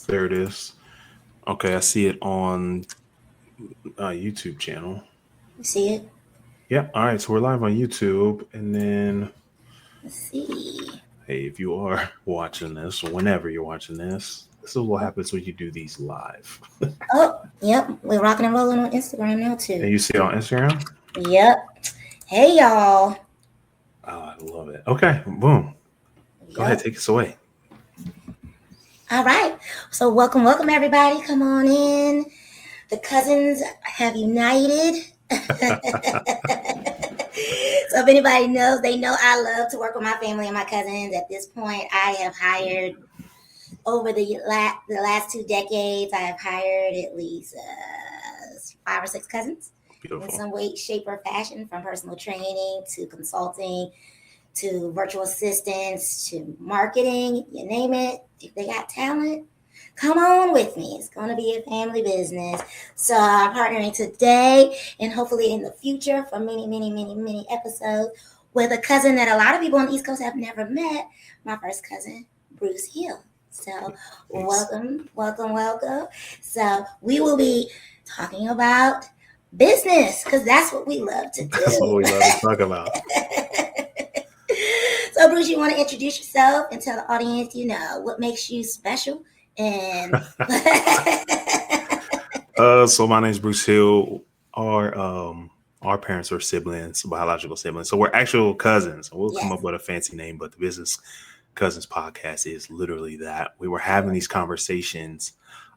There it is. Okay, I see it on YouTube channel. You see it? Yeah. All right. So we're live on YouTube, and then Let's see. hey, if you are watching this, or whenever you're watching this is what Oh, happens when you do these live. oh, yep. We're rocking and rolling on Instagram now too. And you see it on Instagram. Yep. Hey y'all. Oh, I love it. Okay. Boom. Go ahead. Yep. Take us away. All right. So welcome everybody. Come on in. The cousins have united. So if anybody knows, they know I love to work with my family and my cousins. At this point, I have hired over the last 2 decades. I have hired at least 5 or 6 cousins in Beautiful. some way, shape, or fashion, from personal training to consulting to virtual assistants to marketing, you name it. If they got talent, come on with me. It's going to be a family business. So I'm partnering today and hopefully in the future for many episodes with a cousin that a lot of people on the East Coast have never met, my first cousin, Bruce Hill. So Thanks. welcome. So we will be talking about business because that's what we love to That's what do. we love to talk about. So, Bruce, you want to introduce yourself and tell the audience, what makes you special? And So my name is Bruce Hill. Our parents are siblings, biological siblings. So we're actual cousins. We'll come yes, up with a fancy name, but the Business Cousins podcast is literally that. We were having these conversations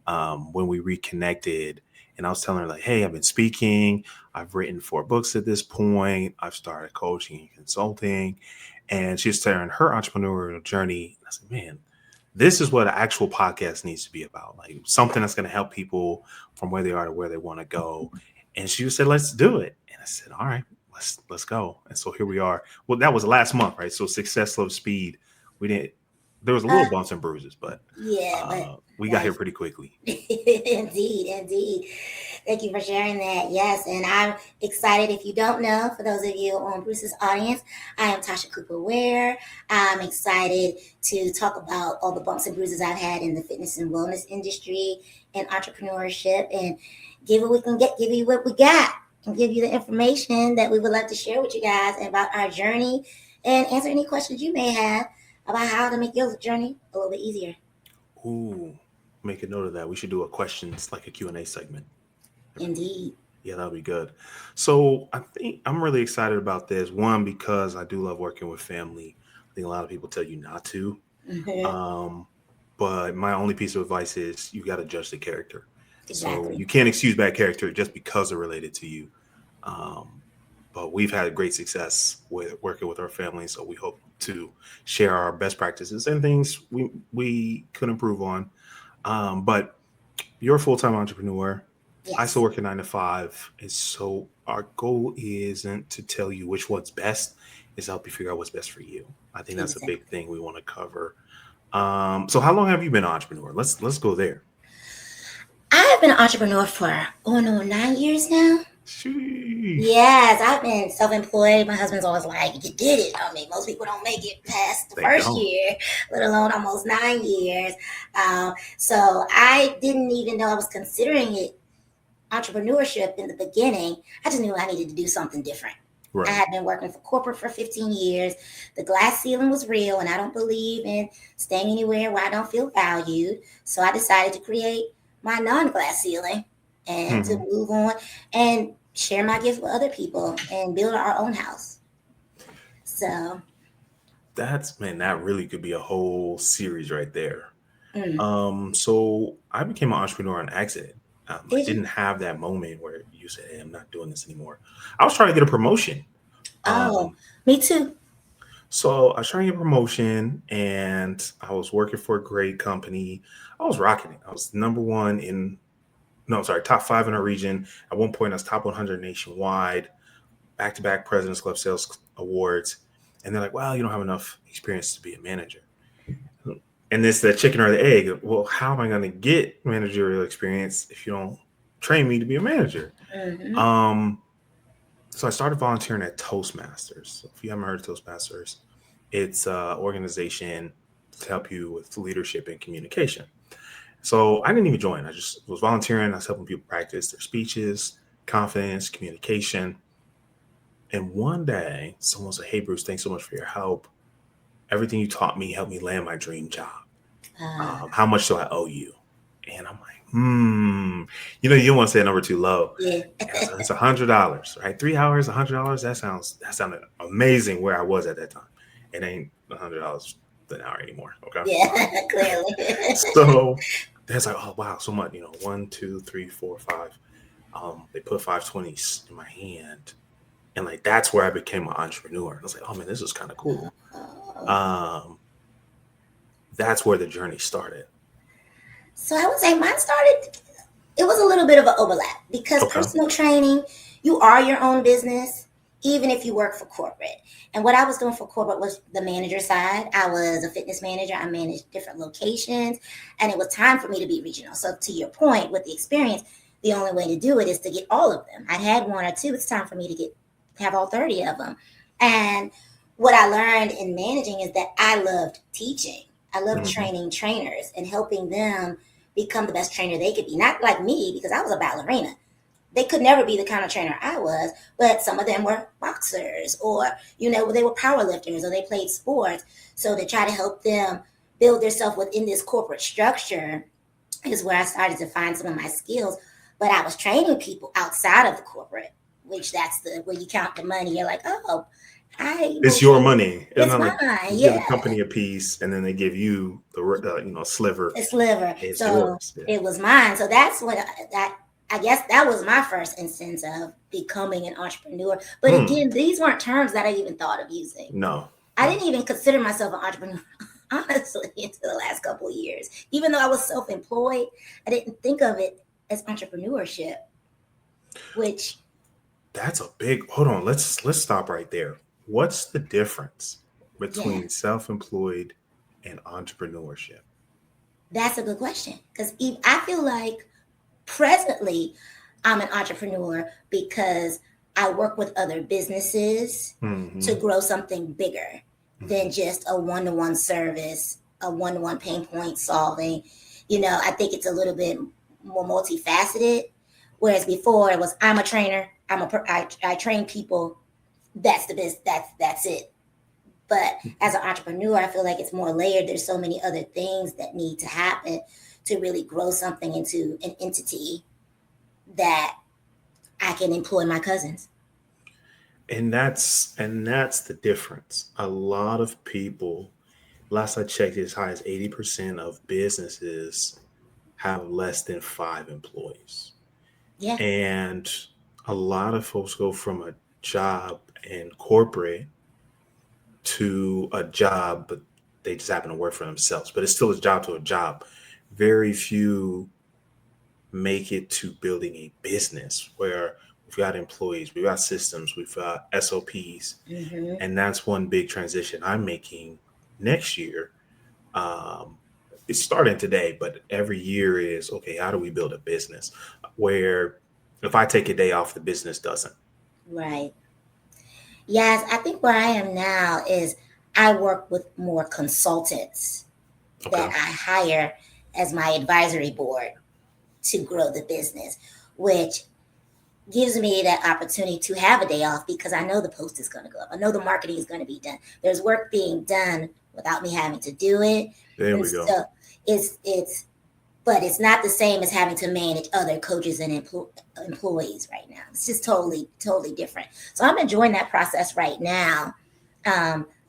when we reconnected, and I was telling her like, "Hey, I've been speaking. I've written 4 books at this point. I've started coaching and consulting," and she's sharing her entrepreneurial journey. I said, "Man, this is what an actual podcast needs to be about. Like something that's going to help people from where they are to where they want to go." And she just said, "Let's do it." And I said, "All right, let's go." And so here we are. Well, that was last month, right? So success, love, speed. We didn't. There was a uh, little bumps and bruises, but yeah, but we got here that's pretty quickly. indeed. Thank you for sharing that. Yes, and I'm excited. If you don't know, for those of you on Bruce's audience, I am Tasha Cooper Ware. I'm excited to talk about all the bumps and bruises I've had in the fitness and wellness industry and entrepreneurship, and give you what we got, and give you the information that we would love to share with you guys about our journey, and answer any questions you may have about how to make your journey a little bit easier. Ooh, make a note of that. We should do a questions like a Q&A segment. Indeed. Yeah, that'll be good. So I think I'm really excited about this. One, because I do love working with family. I think a lot of people tell you not to. Hmm. Um, but my only piece of advice is you got to judge the character. So Exactly. you can't excuse bad character just because they're related to you. Um, but we've had great success with working with our family. So we hope to share our best practices and things we could improve on. But you're a full-time entrepreneur. I still Yes. work a 9 to 5. And so our goal isn't to tell you which one's best, is to help you figure out what's best for you. I think that's a big Exactly. thing we want to cover. So how long have you been an entrepreneur? Let's go there. I have been an entrepreneur for going on 9 years now. Sheesh. Yes, I've been self-employed. My husband's always like, "You did it." I mean, most people don't make it past the They first don't. year, let alone almost 9 years. So I didn't even know I was considering it entrepreneurship in the beginning. I just knew I needed to do something different. I Right. had been working for corporate for 15 years. The glass ceiling was real, and I don't believe in staying anywhere where I don't feel valued. So I decided to create my non glass ceiling and to Mhm. move on and share my gifts with other people and build our own house. So, That's man, that really could be a whole series right there. mm, So I became an entrepreneur on accident. I did you? didn't have that moment where you said, "Hey, I'm not doing this anymore." I was trying to get a promotion. Oh, Um, me too. so I was trying to get a promotion, and I was working for a great company. I was rocking it. I was number one in, no, sorry, top 5 in our region. At one point, I was top 100 nationwide, back to back President's Club sales awards. And they're like, "Well, you don't have enough experience to be a manager." And this that chicken or the egg. Well, how am I going to get managerial experience if you don't train me to be a manager? Hmm. Um, so I started volunteering at Toastmasters. If you haven't heard of Toastmasters, it's an organization to help you with leadership and communication. So I didn't even join. I just was volunteering. I was helping people practice their speeches, confidence, communication. And one day, someone said, "Hey, Bruce, thanks so much for your help. Everything you taught me helped me land my dream job. Uh, How much do I owe you?" And I'm like, you don't want to say a number too low. yeah. And I said, it's $100, right? 3 hours, $100. That sounded amazing where I was at that time. It ain't $100 an hour anymore. Okay. Yeah, All right. clearly. So that's like, oh wow, so much. 1, 2, 3, 4, 5. They put 520s in my hand, and like that's where I became an entrepreneur. I was like, oh man, this is kind of cool. Oh. Um, that's where the journey started. So I would say mine started, it was a little bit of an overlap because Okay. personal training, you are your own business, even if you work for corporate. And what I was doing for corporate was the manager side. I was a fitness manager. I managed different locations, and it was time for me to be regional. So to your point, with the experience, the only way to do it is to get all of them. I had one or two. It's time for me to have all 30 of them. And what I learned in managing is that I loved teaching. I loved Hmm. training trainers and helping them become the best trainer they could be. Not like me, because I was a ballerina. They could never be the kind of trainer I was, but some of them were boxers, or they were power lifters, or they played sports. So to try to help them build themselves within this corporate structure is where I started to find some of my skills. But I was training people outside of the corporate, which that's the where you count the money. You're like, oh, I will It's your train. money. It's It's not mine, like you give the yeah. company a piece and then they give you the sliver. A sliver. It's So yours. Yeah. it was mine. So that's what I guess that was my first instance of becoming an entrepreneur. But Hmm. again, these weren't terms that I even thought of using. No. I No. didn't even consider myself an entrepreneur, honestly, until the last couple of years. Even though I was self-employed, I didn't think of it as entrepreneurship, which That's a big. Hold on. Let's stop right there. What's the difference yeah, between self-employed and entrepreneurship? that's a good question. Because I feel like presently I'm an entrepreneur because I work with other businesses to Hmm. grow something bigger Hmm. than just a one-to-one service, a one-to-one pain point solving. I think it's a little bit more multifaceted. Whereas before it was, I'm a trainer, I train people. That's the business. That's it. But as an entrepreneur, I feel like it's more layered. There's so many other things that need to happen to really grow something into an entity that I can employ my cousins. And that's the difference. A lot of people, last I checked, as high as 80% of businesses have less than 5 employees. Yeah, And a lot of folks go from a job in corporate to a job, but they just happen to work for themselves. But it's still a job to a job. Very few make it to building a business where we've got employees, we've got systems, we've got SOPs. hmm, And that's one big transition I'm making next year. Um, it's starting today, but every year is okay, how do we build a business where if I take a day off, the business doesn't? right. Yes, I think where I am now is I work with more consultants that Okay. I hire as my advisory board to grow the business, which gives me that opportunity to have a day off because I know the post is going to go up. I know the marketing is going to be done. There's work being done without me having to do it. There And we go. so it's but it's not the same as having to manage other coaches and employees right now. It's just totally different. So I'm enjoying that process right now,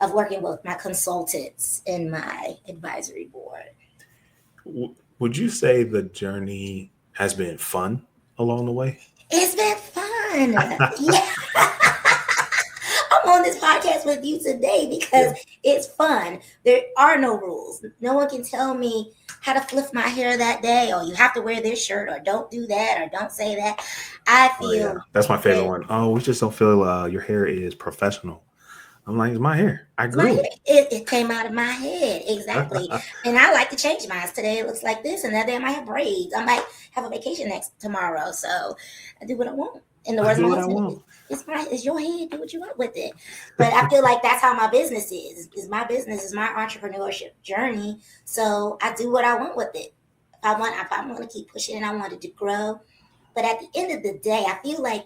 of working with my consultants in my advisory board. Would you say the journey has been fun along the way? It's been fun. Yeah. I'm on this podcast with you today because Yeah. it's fun. There are no rules. No one can tell me how to flip my hair that day, or you have to wear this shirt, or don't do that, or don't say that. I Oh yeah, feel that's my favorite very, one. Oh, we just don't feel your hair is professional. I'm like, it's my hair. I it's my grew hair. it. It came out of my head. Exactly. And I like to change mine. Today it looks like this, and that day I might have braids. I might have a vacation next tomorrow. So I do what I want. In the I words of do my what I husband, want. it's your head. Do what you want with it. But I feel like that's how my business is. Is my business is my entrepreneurship journey. So I do what I want with it. I want to keep pushing and I wanted to grow. But at the end of the day, I feel like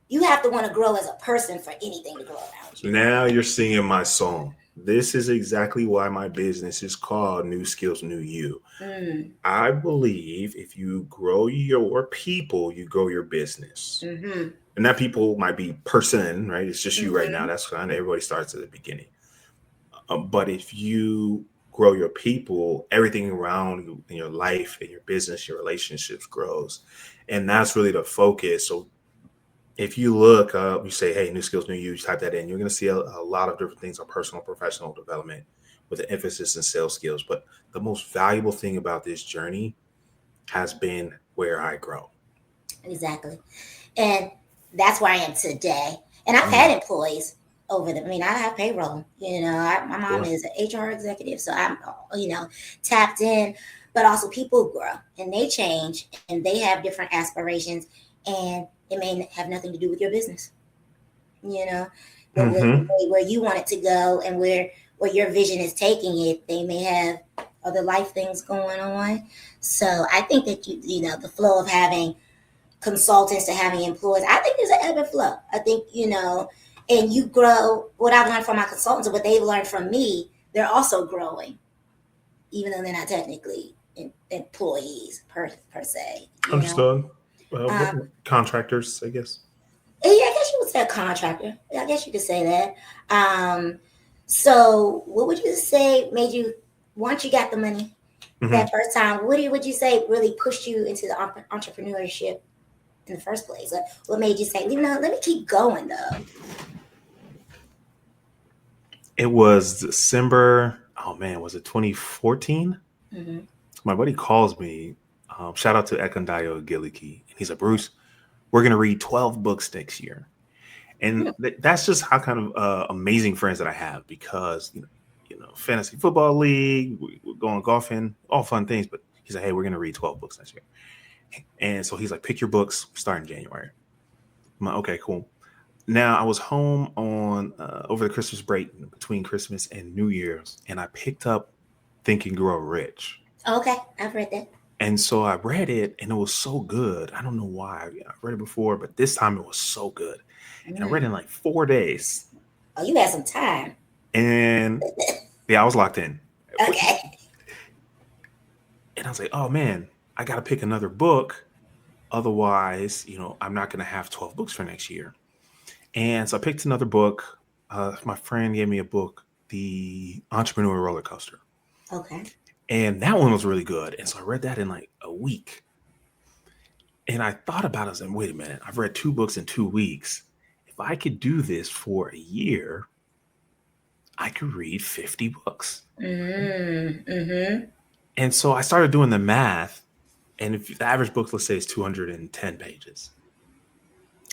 you have to want to grow as a person for anything to grow around you. Now you're singing my song. This is exactly why my business is called New Skills, New You. Mm, I believe if you grow your people, you grow your business. mm-hmm, And that people might be person, right? It's just you right now. mm-hmm. That's kind of everybody starts at the beginning. But if you grow your people, everything around you in your life, in your business, your relationships grows. And that's really the focus. So if you look up, you say, hey, New Skills, New You, type that in, you're going to see a lot of different things on personal, professional development with an emphasis in sales skills. But the most valuable thing about this journey has been where I grow. Exactly. And that's where I am today. And I've had Mm, employees over the, I mean, I have payroll, my of mom course. is an HR executive. So I'm, tapped in, but also people grow and they change and they have different aspirations and it may have nothing to do with your business, you know, the Mm-hmm. way where you want it to go and where your vision is taking it, they may have other life things going on. So I think that the flow of having consultants to having employees, I think there's an ebb and flow. I think, and you grow. What I've learned from my consultants and what they've learned from me, they're also growing, even though they're not technically employees per se, Understood. Um, Contractors, I guess. yeah, I guess you would say a contractor. I guess you could say that. Um, so what would you say made you, once you got the money Hmm. that first time, would you say really pushed you into the entrepreneurship in the first place? What made you say, let me keep going though? It was December. Oh man, was it 2014? Mm-hmm. My buddy calls me. Shout out to Ekondayo Giliki. And he's like, Bruce, we're going to read 12 books next year. And that's just how kind of amazing friends that I have because, fantasy football league, we're going golfing, all fun things. But he's like, hey, we're going to read 12 books next year. And so he's like, pick your books, start in January. I'm like, okay, cool. Now I was home on over the Christmas break between Christmas and New Year's, and I picked up Think and Grow Rich. Okay, I've read that. And so I read it and it was so good. I don't know why. I read it before, but this time it was so good. And I read it in Mm. like 4 days. Oh, you had some time. And yeah, I was locked in. Okay. And I was like, oh man, I got to pick another book. Otherwise, I'm not going to have 12 books for next year. And so I picked another book. My friend gave me a book, The Entrepreneur Roller Coaster. Okay. And that one was really good. And so I read that in like a week. And I thought about it and said, wait a minute, I've read 2 books in 2 weeks. If I could do this for a year, I could read 50 books. Mm-hmm. And so I started doing the math. And if the average book, let's say, is 210 pages,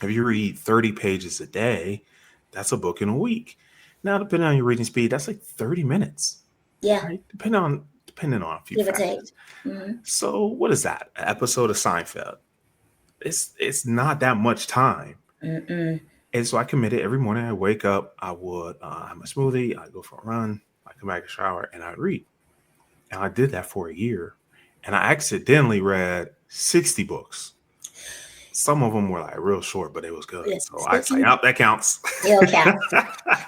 if you read 30 pages a day, that's a book in a week. Now, depending on your reading speed, that's like 30 minutes, Yeah, right? Depending on a few give or take. factors. Mm-hmm. So what is that? An episode of Seinfeld. It's not that much time. Mm-mm. And so I committed every morning. I wake up, I would have my smoothie, I go for a run, I come back and shower, and I read. And I did that for a year. And I accidentally read 60 books. Some of them were like real short, but it was good. Yeah, So I say, 60 oh, that counts. still counts.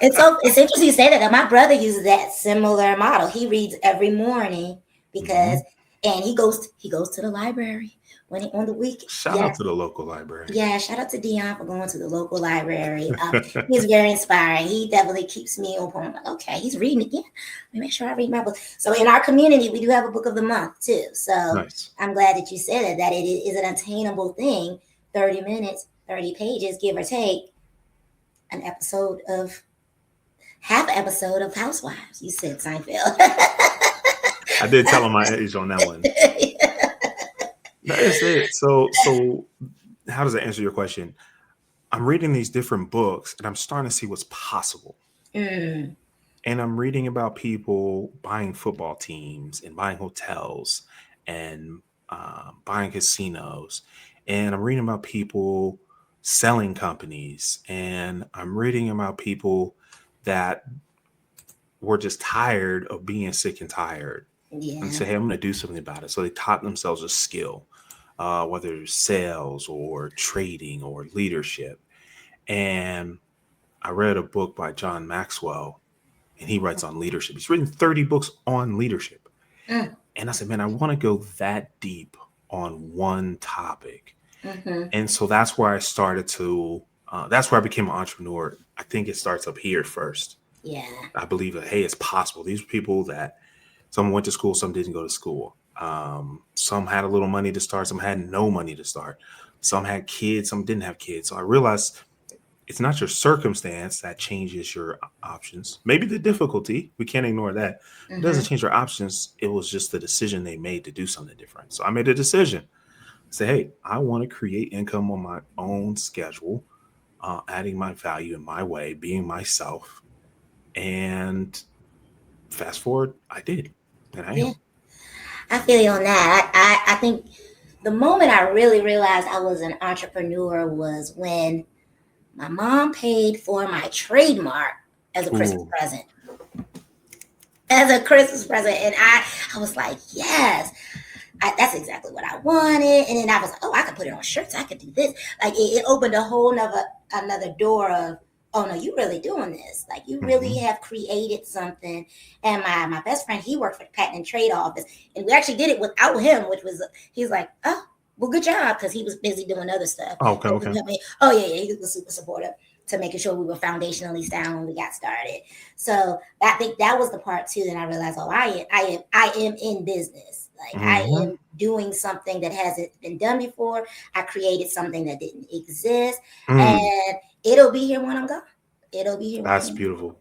It's interesting you say that. My brother uses that similar model. He reads every morning because, Mhm. and he goes to the library on the week. Shout out Yes, to the local library. yeah. Shout out to Dion for going to the local library. He's very inspiring. He definitely keeps me on point. I'm like, okay, he's reading again. Let me make sure I read my book. So in our community, we do have a book of the month too. So Nice. I'm glad that you said that it is an attainable thing. 30 minutes, 30 pages, give or take, an episode of half an episode of Housewives. You said Seinfeld. I did tell him my age on that one. That is it. So how does that answer your question? I'm reading these different books and I'm starting to see what's possible. Mm, And I'm reading about people buying football teams and buying hotels and buying casinos. And I'm reading about people selling companies. And I'm reading about people that were just tired of being sick and tired. and Yeah. say, hey, I'm going to do something about it. So they taught themselves a skill, whether it's sales or trading or leadership. And I read a book by John Maxwell, and he writes on leadership. He's written 30 books on leadership. Mm, And I said, man, I want to go that deep on one topic. mm-hmm. And so that's where I started to, that's where I became an entrepreneur. I think it starts up here first. Yeah. I believe that, hey, it's possible. These people that some went to school, some didn't go to school. Some had a little money to start, some had no money to start. Some had kids, some didn't have kids. So I realized it's not your circumstance that changes your options. Maybe the difficulty, we can't ignore that. It doesn't Mm-hmm. change your options. It was just the decision they made to do something different. So I made a decision. Say, hey, I want to create income on my own schedule, adding my value in my way, being myself. And fast forward, I did. And I Yeah. am. I feel you on that. I think the moment I really realized I was an entrepreneur was when my mom paid for my trademark as a Christmas Ooh. present. As a Christmas present. And I was like, yes, that's exactly what I wanted. And then I was like, oh, I could put it on shirts. I could do this. Like it opened a whole another door of, oh no, you really doing this. Like you really Mm-hmm. have created something. And my best friend, he worked for the patent and trade office. And we actually did it without him, which was, he's like, oh, well, good job. Cause he was busy doing other stuff. Okay, But he okay. helped me. Oh yeah, he was super supportive to making sure we were foundationally sound when we got started. So I think that was the part too that I realized, oh, I am in business. Like I Mm-hmm. am doing something that hasn't been done before. I created something that didn't exist, Mm, and it'll be here when I'm gone. It'll be here when that's I'm beautiful.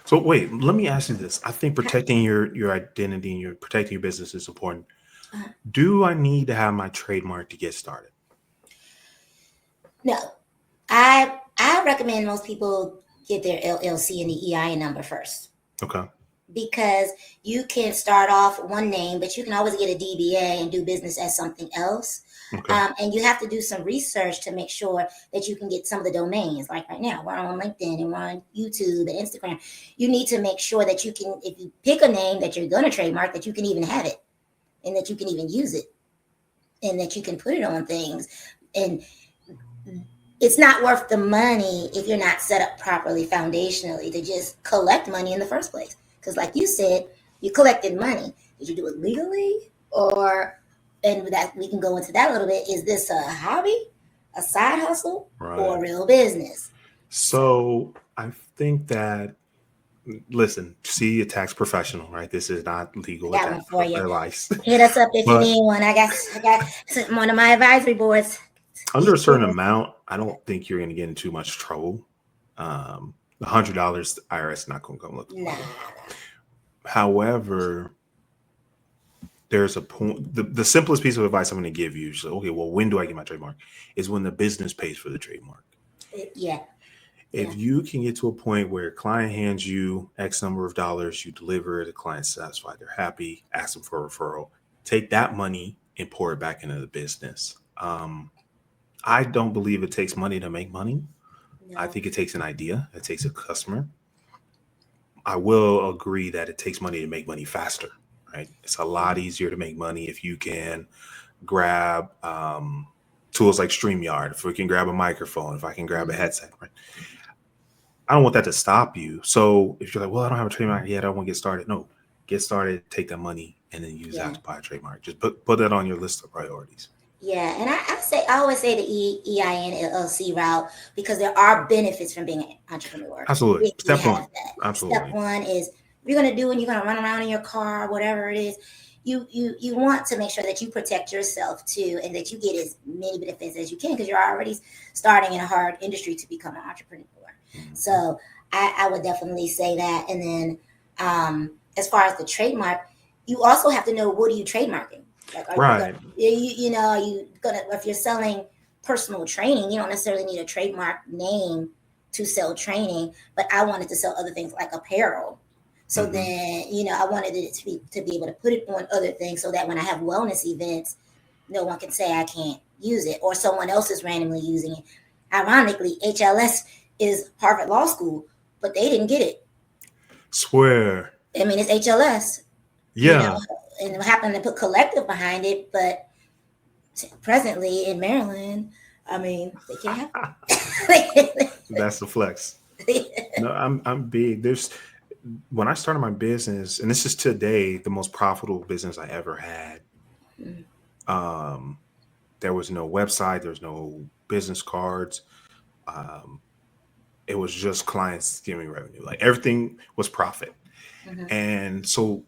So wait, let me ask you this. I think protecting your identity and your protecting your business is important. gone. Do I need to have my trademark to get started? No, I recommend most people get their LLC and the EIN number first, Okay. because you can start off one name, but you can always get a DBA and do business as something else. Okay. And you have to do some research to make sure that you can get some of the domains. Like right now, we're on LinkedIn and we're on YouTube and Instagram. You need to make sure that you can, if you pick a name that you're going to trademark, that you can even have it and that you can even use it and that you can put it on things. And it's not worth the money if you're not set up properly foundationally to just collect money in the first place. Because, like you said, you collected money. Did you do it legally? Or, and that we can go into that a little bit, is this a hobby, a side hustle, or a Right. real business? So I think that listen, see a tax professional, right? This is not I legal got one for you. advice. Hit us up if you But need one. I got one of my advisory boards. under a certain amount, I don't think you're going to get in too much trouble. $100, the IRS is not going to come looking Nah, for it. nah. However, there's a point. The simplest piece of advice I'm going to give you is, okay, well, when do I get my trademark? Is when the business pays for the trademark. Yeah, yeah, If you can get to a point where a client hands you X number of dollars, you deliver, the client's satisfied, they're happy, ask them for a referral, take that money and pour it back into the business. I don't believe it takes money to make money. I no, think it takes an idea, it takes a customer. I will agree that it takes money to make money faster, right? It's a lot easier to make money if you can grab tools like StreamYard, if we can grab a microphone, if I can grab a mhm, headset, right? I don't want that to stop you. So if you're like, well, I don't have a trademark yet, I want to get started. No, get started, take that money, and then use that yeah. to buy a trademark. Just put that on your list of priorities. Yeah, and I always say the EIN LLC route because there are benefits from being an entrepreneur Absolutely. if you Step have one. that. Step Absolutely. one is if you're gonna do and you're gonna run around in your car, whatever it is, you want to make sure that you protect yourself too and that you get as many benefits as you can because you're already starting in a hard industry to become an entrepreneur. Mhm. So I would definitely say that. And then as far as the trademark, you also have to know what are you trademarking? Like, are you gonna, Right. are you gonna, if you're selling personal training, you don't necessarily need a trademark name to sell training, but I wanted to sell other things like apparel. So Hmm. then, I wanted it to be able to put it on other things so that when I have wellness events, no one can say I can't use it or someone else is randomly using it. Ironically, HLS is Harvard Law School, but they didn't get it. Swear. I mean, it's HLS. you know, Yeah, and happened to put collective behind it, but presently in Maryland, I mean, they can't have that's the flex. it. No, I'm big. There's when I started my business, and this is today the most profitable business I ever had. Um, there was no website, there was no business cards. Um, it was just clients giving revenue. Like everything was profit. Mhm. And so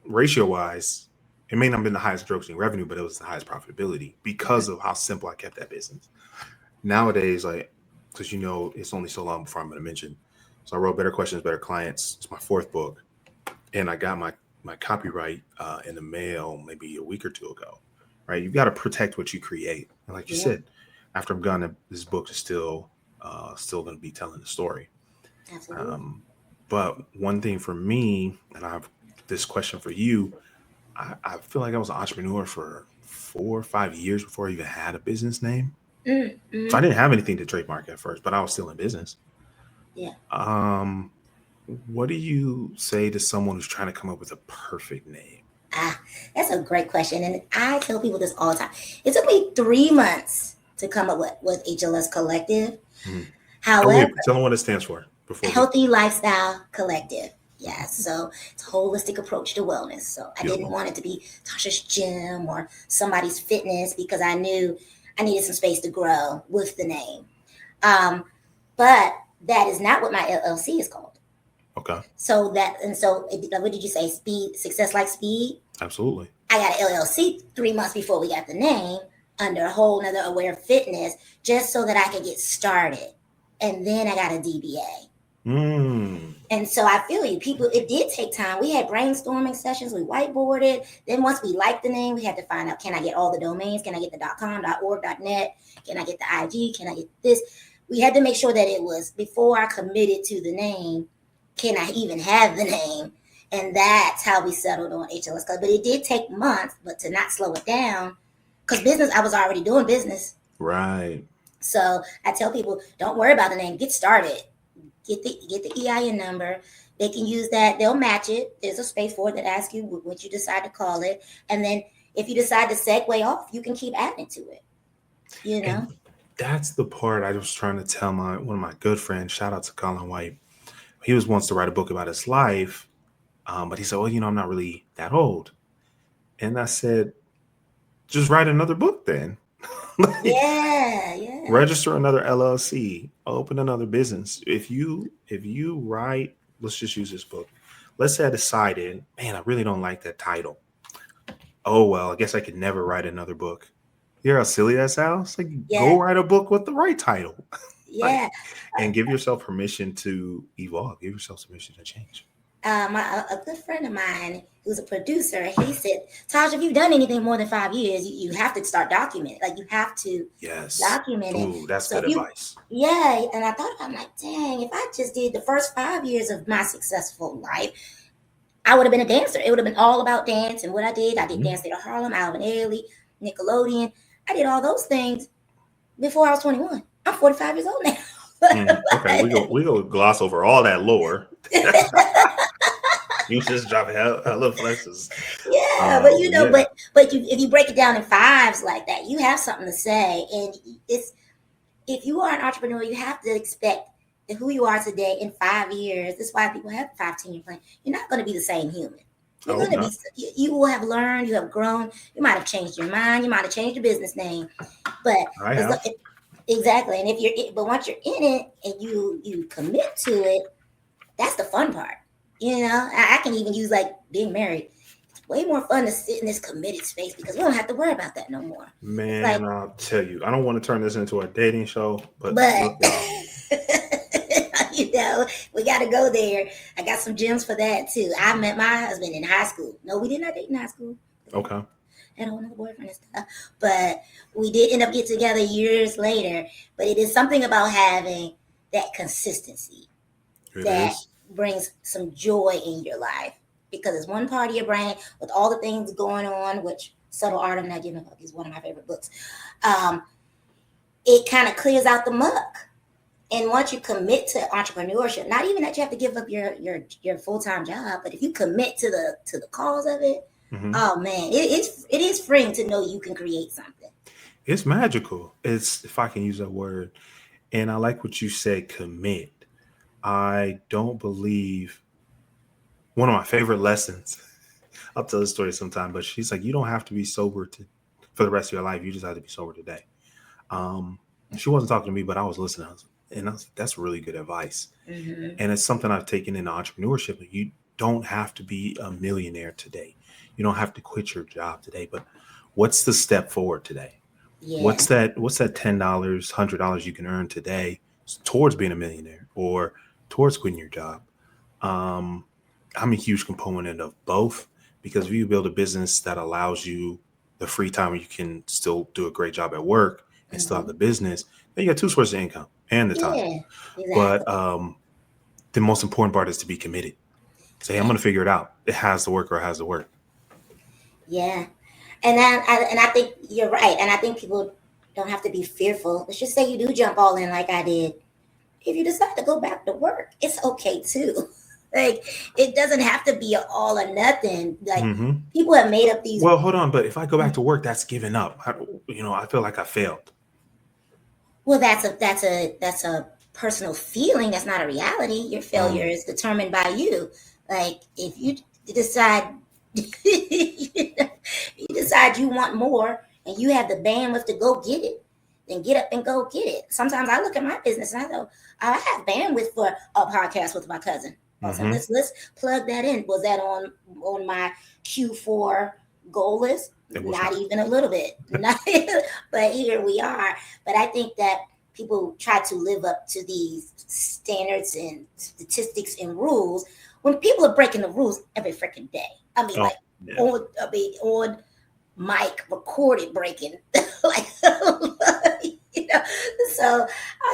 ratio wise, it may not have been the highest grossing revenue, but it was the highest profitability because of how simple I kept that business. Nowadays, like, because it's only so long before I'm going to mention. So I wrote Better Questions, Better Clients. It's my fourth book, and I got my copyright in the mail maybe a week or two ago. Right, you've got to protect what you create, and like you Yeah, said, after I'm gone, this book is still going to be telling the story. absolutely. Um, but one thing for me, and I have this question for you. I feel like I was an entrepreneur for 4 or 5 years before I even had a business name. So I Mm-hmm. didn't have anything to trademark at first, but I was still in business. Yeah. Um, what do you say to someone who's trying to come up with a perfect name? Ah, that's a great question. And I tell people this all the time. It took me 3 months to come up with HLS Collective. Mhm. Oh However, wait, tell them what it stands for before we. Healthy Lifestyle Collective. Mhm. Yes. So it's a holistic approach to wellness. So I Yep. didn't want it to be Tasha's gym or somebody's fitness because I knew I needed some space to grow with the name. Um, but that is not what my LLC is called. Okay. So what did you say? Speed, success like speed. Absolutely. I got an LLC 3 months before we got the name under a whole nother Aware Fitness just so that I could get started. And then I got a DBA. Mm. And so I feel you. People, it did take time. We had brainstorming sessions. We whiteboarded. Then once we liked the name, we had to find out, can I get all the domains? Can I get the .com, .org, .net? Can I get the IG? Can I get this? We had to make sure that it was, before I committed to the name, can I even have the name? And that's how we settled on HLS Club. But it did take months, but to not slow it down, because business, I was already doing business. Right. So I tell people, don't worry about the name. Get started. Get the EIN number. They can use that. They'll match it. There's a space for it that asks you what you decide to call it, and then if you decide to segue off, you can keep adding to it. You know. And that's the part I was trying to tell my one of my good friends. Shout out to Colin White. He was wants to write a book about his life, but he said, "Well, I'm not really that old." And I said, "Just write another book then. Like, Yeah, yeah, register another LLC, open another business. If you write, let's just use this book. Let's say I decided, man, I really don't like that title. Oh well, I guess I could never write another book. You hear how silly that sounds? Like yeah, go write a book with the right title. Like yeah. and give yourself permission to evolve. Give yourself permission to change. A good friend of mine who's a producer, he said, Taj, if you've done anything more than 5 years, you have to start documenting. Like you have to Yes. document it. Ooh, that's So good if you, advice. yeah, and I thought about, I'm like, dang, if I just did the first 5 years of my successful life, I would have been a dancer. It would have been all about dance and what I did. I did Mhm. Dance Theater Harlem, Alvin Ailey, Nickelodeon. I did all those things before I was 21. I'm 45 years old now. Okay, we go gloss over all that lore. You just drop hella flexes. Yeah, but Yeah. if you break it down in fives like that, you have something to say. And it's if you are an entrepreneur, you have to expect that who you are today in 5 years. That's why people have 5, 10 year plan. You're not going to be the same human. I You're hope going to be. not. You will have learned. You have grown. You might have changed your mind. You might have changed your business name. But I as have. exactly, and if but once you're in it and you commit to it, that's the fun part. I can even use like being married. It's way more fun to sit in this committed space because we don't have to worry about that no more. It's like, Man, I'll tell you, I don't want to turn this into a dating show, but but look, y'all. we got to go there. I got some gems for that too. I met my husband in high school. No, we did not date in high school. Okay. Had a whole other boyfriend and stuff, but we did end up get together years later. But it is something about having that consistency It that is. brings some joy in your life because it's one part of your brain with all the things going on, which Subtle Art of Not Giving a Fuck is one of my favorite books. Um, it kind of clears out the muck. And once you commit to entrepreneurship, not even that you have to give up your full-time job, but if you commit to the cause of it, Mm-hmm. oh man, it is freeing to know you can create something. It's magical. It's, if I can use that word. And I like what you said, commit. I don't believe one of my favorite lessons. I'll tell this story sometime, but she's like, you don't have to be sober for the rest of your life. You just have to be sober today. Um, she wasn't talking to me, but I was listening. And I was like, that's really good advice. Mm-hmm. And it's something I've taken into entrepreneurship. You don't have to be a millionaire today. You don't have to quit your job today. But what's the step forward today? Yeah, What's that $10, $100 you can earn today towards being a millionaire or towards quitting your job? Um, I'm a huge component of both, because if you build a business that allows you the free time where you can still do a great job at work and still have mm-hmm. the business, then you got two sources of income and the time. Yeah, exactly. But the most important part is to be committed. Say, I'm Yeah, going to figure it out. It has to work or it has to work. yeah. And I think you're right. And I think people don't have to be fearful. Let's just say you do jump all in like I did. If you decide to go back to work, it's okay too. Like it doesn't have to be an all or nothing. Like Mm-hmm. people have made up these. Well, hold on. But if I go back to work, that's giving up. I feel like I failed. Well, that's a personal feeling. That's not a reality. Your failure Mm. is determined by you. Like if you decide, you decide you want more, and you have the bandwidth to go get it, then get up and go get it. Sometimes I look at my business and I go, I have bandwidth for a podcast with my cousin. So Mm-hmm. let's plug that in. Was that on my Q4 goal list? It was Not not. even a little bit. Not, but here we are. But I think that people try to live up to these standards and statistics and rules when people are breaking the rules every freaking day. I mean, Oh, like yeah. on mic recorded breaking, like So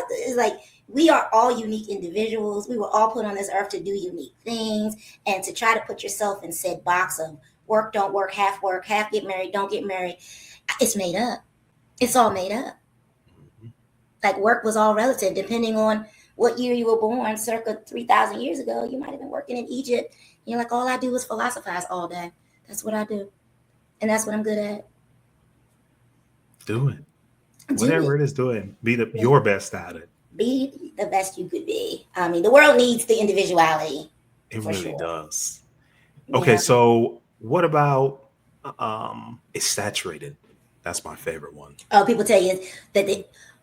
it's like we are all unique individuals. We were all put on this earth to do unique things, and to try to put yourself in said box of work, don't work, half get married, don't get married. It's made up. It's all made up. Mm-hmm. Like work was all relative, depending on what year you were born. Circa 3,000 years ago, you might have been working in Egypt. You're like, all I do is philosophize all day. That's what I do, and that's what I'm good at. Do it. Do Whatever it. it is, do it. Be Yeah. your best at it. Be the best you could be. I mean, the world needs the individuality It for really sure. does. Okay, Yeah. so what about it's saturated? That's my favorite one. Oh, people tell you that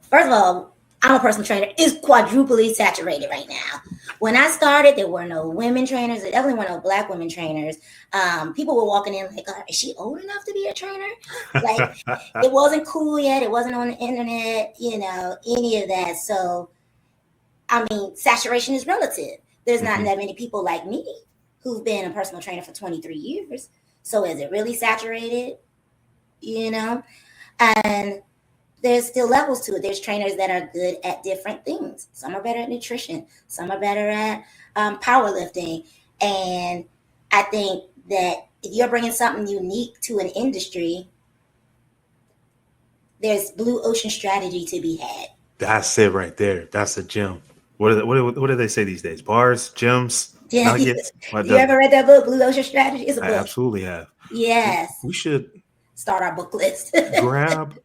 first of all, I'm a personal trainer. It's quadruply saturated right now. When I started, there were no women trainers. There definitely were no black women trainers. People were walking in like, "Is she old enough to be a trainer?" Like it wasn't cool yet. It wasn't on the internet. Any of that. So I mean, saturation is relative. There's not Hmm. that many people like me who've been a personal trainer for 23 years. So is it really saturated? You know? And there's still levels to it. There's trainers that are good at different things. Some are better at nutrition, some are better at powerlifting. And I think that if you're bringing something unique to an industry, there's blue ocean strategy to be had. That's it right there. That's a gem. What do they say these days? Bars, gems, Yeah, nuggets. What you does ever read that book, Blue Ocean Strategy? It's a I book. absolutely have. Yes. We should Start our book list. grab.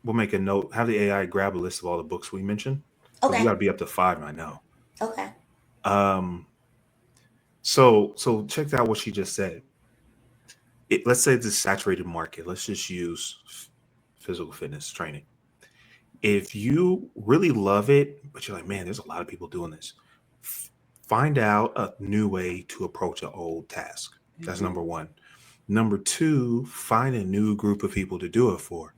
We'll make a note. Have the AI grab a list of all the books we mentioned, because we Okay. got to be up to 5 right now. Okay. Um, so check out what she just said. Let's say it's a saturated market. Let's just use physical fitness training. If you really love it, but you're like, man, there's a lot of people doing this, find out a new way to approach an old task. That's Mm-hmm. number one. Number two, find a new group of people to do it for.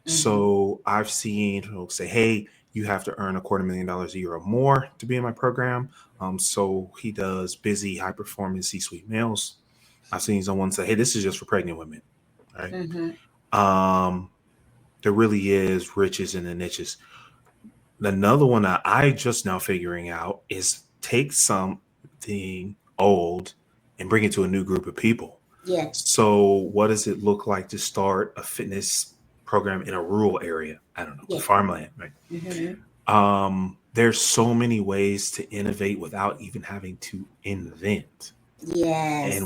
Mm-hmm. So I've seen folks say, hey, you have to earn $250,000 a year or more to be in my program. So he does busy, high performance C-suite males. I've seen someone say, hey, this is just for pregnant women. Right. Mm-hmm. There really is riches in the niches. Another one that I just now figuring out is take something old and bring it to a new group of people. Yeah. So what does it look like to start a fitness program in a rural area? I don't know, Yeah. with farmland, right? Mm-hmm. There's so many ways to innovate without even having to invent. Yes.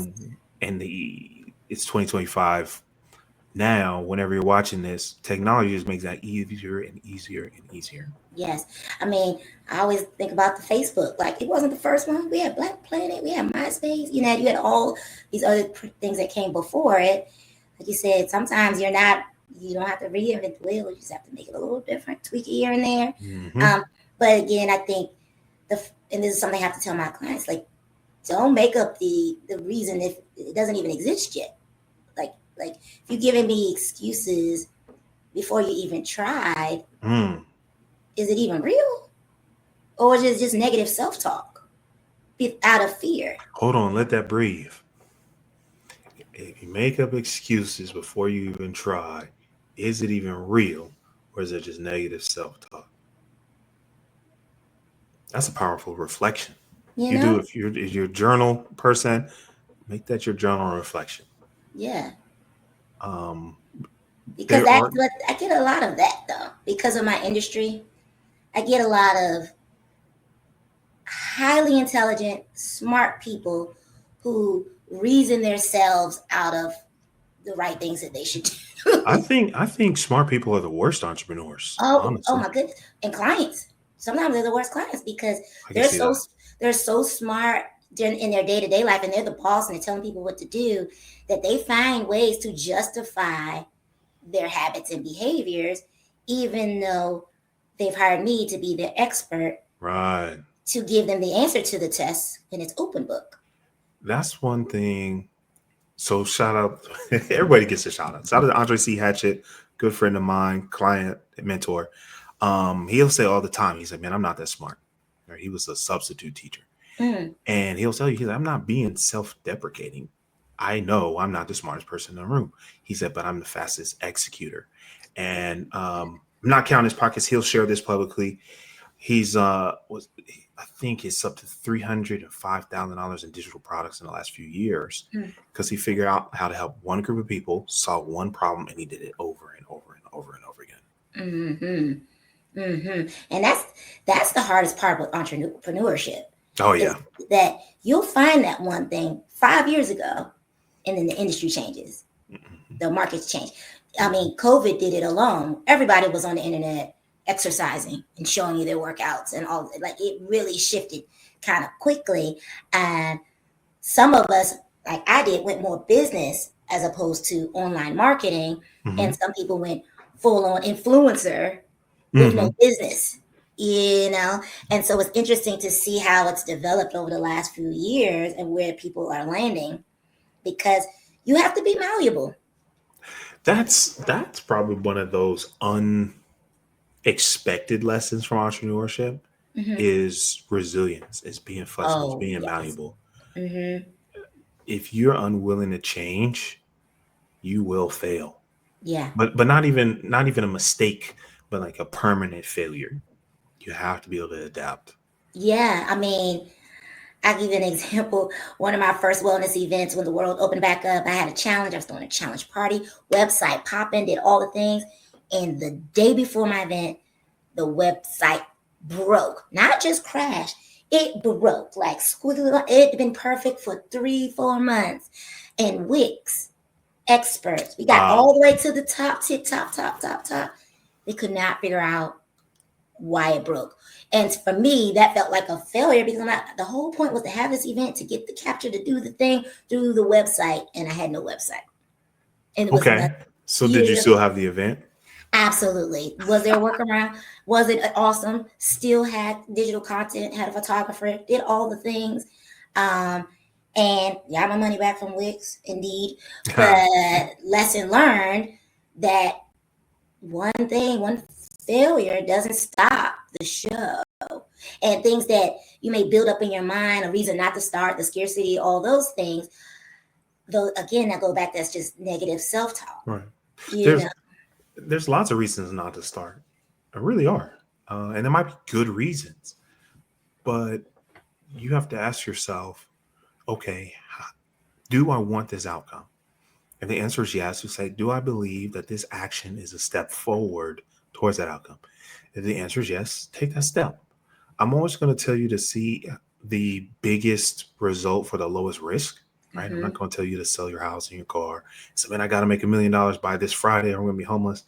And it's 2025 now. Whenever you're watching this, technology just makes that easier and easier and easier. Yes. I mean, I always think about the Facebook. Like, it wasn't the first one. We had Black Planet, we had MySpace, you had all these other things that came before it. Like you said, sometimes you don't have to reinvent the wheel. You just have to make it a little different, tweak it here and there. Hmm. Um, but again, I think and this is something I have to tell my clients, like, don't make up the reason if it doesn't even exist yet. Like if you're giving me excuses before you even tried, Mm. is it even real? Or is it just negative self-talk out of fear? Hold on, let that breathe. If you make up excuses before you even try, is it even real, or is it just negative self-talk? That's a powerful reflection. You You do, know? if you're a journal person, make that your journal reflection. Yeah. Um, Because there that's are, what I get a lot of that though. Because of my industry, I get a lot of highly intelligent, smart people who reason themselves out of the right things that they should I do. think, I think smart people are the worst entrepreneurs. Oh Honestly, my goodness. And clients. Sometimes they're the worst clients because I can they're see so that. they're so smart in their day-to-day life, and they're the boss and they're telling people what to do, that they find ways to justify their habits and behaviors, even though they've hired me to be their expert Right. to give them the answer to the test when it's open book. That's one thing. So shout out, everybody gets a shout out. Shout out to Andre C. Hatchett, good friend of mine, client, mentor. He'll say all the time, he's like, man, I'm not that smart. Or he was a substitute teacher. Mm, And he'll tell you, he's like, I'm not being self-deprecating. I know I'm not the smartest person in the room. He said, but I'm the fastest executor. And I'm not counting his pockets. He'll share this publicly. He's was I think it's up to $305,000 in digital products in the last few years mm, because he figured out how to help one group of people solve one problem, and he did it over and over and over and over again. mm-hmm, mm-hmm. And that's the hardest part with entrepreneurship Oh is yeah. that you'll find that one thing 5 years ago, and then the industry changes, Mhm. the markets change. I mean, COVID did it alone. Everybody was on the internet exercising and showing you their workouts and all. Like, it really shifted kind of quickly. And some of us, like I did, went more business as opposed to online marketing. Mhm. And some people went full on influencer with no Mhm. business. And so it's interesting to see how it's developed over the last few years and where people are landing, because you have to be malleable. That's probably one of those unexpected lessons from entrepreneurship Hmm. is resilience, is being flexible, is Oh, being yes. malleable. Hmm. If you're unwilling to change, you will fail. Yeah. But not even a mistake, but like a permanent failure. You have to be able to adapt. Yeah. I mean, I'll give you an example. One of my first wellness events, when the world opened back up, I had a challenge. I was doing a challenge party, website popping, did all the things. And the day before my event, the website broke. Not just crashed, it broke. Like, squiggly. It had been perfect for 3, 4 months. And Wix experts, we got Wow. all the way to the top, tip, top, top, top, top. They could not figure out why it broke. And for me, that felt like a failure because the whole point was to have this event to get the capture to do the thing through the website, and I had no website, and it was Okay. nothing. So did you Yeah, still have the event? absolutely. Was there a workaround? Was it awesome? Still had digital content, had a photographer, did all the things. Um, and got my money back from Wix, indeed. But lesson learned that one failure doesn't stop the show. And things that you may build up in your mind, a reason not to start, the scarcity, all those things. Though again, I go back, that's just negative self-talk. Right. You There's know. there's lots of reasons not to start. There really are. And there might be good reasons, but you have to ask yourself, okay, do I want this outcome? If the answer is yes, you say, do I believe that this action is a step forward towards that outcome? If the answer is yes, take that step. I'm always going to tell you to see the biggest result for the lowest risk, right? I'm Mm-hmm. not going to tell you to sell your house and your car. So, man, I got to make $1 million by this Friday or I'm going to be homeless.